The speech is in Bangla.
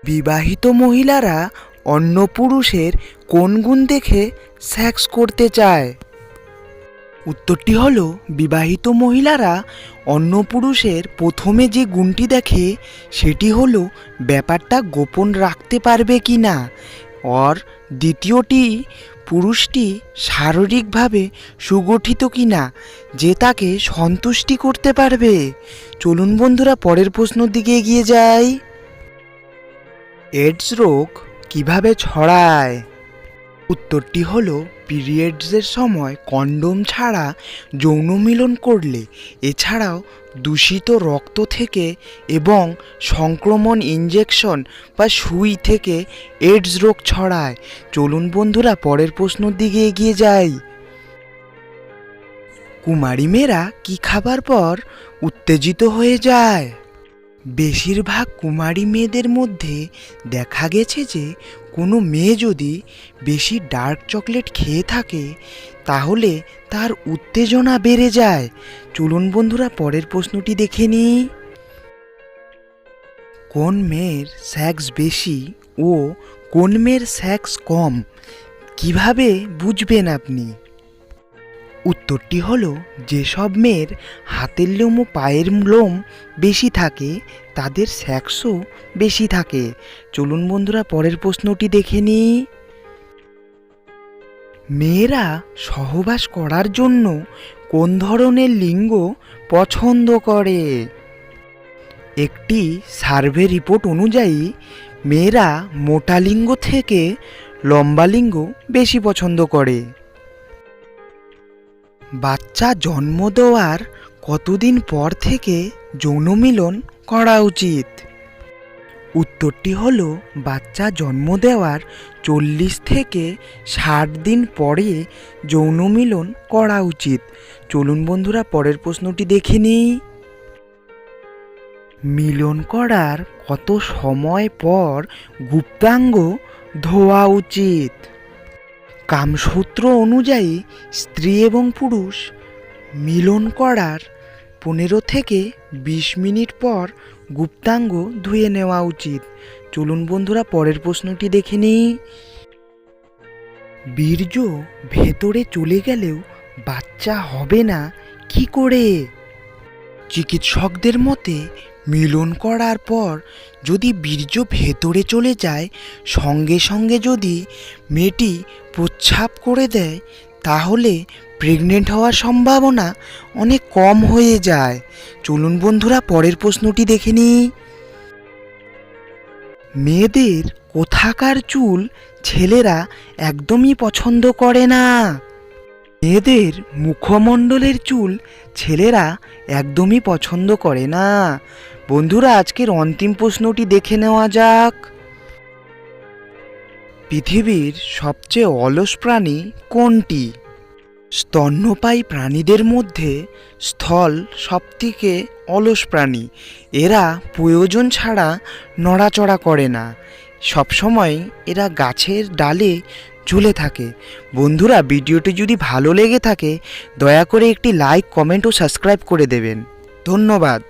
বিবাহিত মহিলারা অন্য পুরুষের কোন গুণ দেখে সেক্স করতে চায়? উত্তরটি হলো, বিবাহিত মহিলারা অন্য পুরুষের প্রথমে যে গুণটি দেখে সেটি হলো ব্যাপারটা গোপন রাখতে পারবে কি না, আর দ্বিতীয়টি পুরুষটি শারীরিকভাবে সুগঠিত কি না, যে তাকে সন্তুষ্টি করতে পারবে। চলুন বন্ধুরা পরের প্রশ্নের দিকে এগিয়ে যাই। এইডস রোগ কিভাবে ছড়ায়? উত্তরটি হলো, পিরিয়ডসের সময় কন্ডোম ছাড়া যৌন মিলন করলে, এছাড়াও দূষিত রক্ত থেকে এবং সংক্রমণ ইনজেকশন বা সুই থেকে এইডস রোগ ছড়ায়। চলুন বন্ধুরা পরের প্রশ্নের দিকে এগিয়ে যাই। কুমারী মেয়েরা কি খাবার পর উত্তেজিত হয়ে যায়? বেশিরভাগ কুমারী মেয়েদের মধ্যে দেখা গেছে যে কোনো মেয়ে যদি বেশি ডার্ক চকলেট খেয়ে থাকে তাহলে তার উত্তেজনা বেড়ে যায়। চলুন বন্ধুরা পরের প্রশ্নটি দেখে নিই। কোন মেয়ের সেক্স বেশি ও কোন মেয়ের সেক্স কম কিভাবে বুঝবেন আপনি? উত্তরটি হলো, যেসব মেয়ের হাতের লোম ও পায়ের লোম বেশি থাকে তাদের সেক্সও বেশি থাকে। চলুন বন্ধুরা পরের প্রশ্নটি দেখে নিই। মেয়েরা সহবাস করার জন্য কোন ধরনের লিঙ্গ পছন্দ করে? একটি সার্ভে রিপোর্ট অনুযায়ী মেয়েরা মোটা লিঙ্গ থেকে লম্বা লিঙ্গ বেশি পছন্দ করে। বাচ্চা জন্ম দেওয়ার কতদিন পর থেকে যৌন মিলন করা উচিত? উত্তরটি হলো, বাচ্চা জন্ম দেওয়ার 40 থেকে 60 দিন পরে যৌন মিলন করা উচিত। চলুন বন্ধুরা পরের প্রশ্নটি দেখে নিই। মিলন করার কত সময় পর গুপ্তাঙ্গ ধোয়া উচিত? কামসূত্র অনুযায়ী স্ত্রী এবং পুরুষ মিলন করার 15 থেকে 20 মিনিট পর গুপ্তাঙ্গ ধুয়ে নেওয়া উচিত। চলুন বন্ধুরা পরের প্রশ্নটি দেখে নিই। বীর্য ভেতরে চলে গেলেও বাচ্চা হবে না কি করে? চিকিৎসকদের মতে মিলন করার পর যদি বীর্য ভেতরে চলে যায়, সঙ্গে সঙ্গে যদি মেয়েটি প্রস্রাব করে দেয় তাহলে প্রেগনেন্ট হওয়ার সম্ভাবনা অনেক কম হয়ে যায়। চলুন বন্ধুরা পরের প্রশ্নটি দেখে নিই। মেয়েদের কোথাকার চুল ছেলেরা একদমই পছন্দ করে না? মেয়েদের মুখমণ্ডলের চুল ছেলেরা একদমই পছন্দ করে না। বন্ধুরা আজকের অন্তিম প্রশ্নটি দেখে নেওয়া যাক। পৃথিবীর সবচেয়ে অলস প্রাণী কোনটি? স্তন্যপায়ী প্রাণীদের মধ্যে স্থল সবথেকে অলস প্রাণী। এরা প্রয়োজন ছাড়া নড়াচড়া করে না, সবসময় এরা গাছের ডালে ঝুলে থাকে। বন্ধুরা ভিডিওটি যদি ভালো লেগে থাকে দয়া করে একটি লাইক, কমেন্ট ও সাবস্ক্রাইব করে দেবেন। ধন্যবাদ।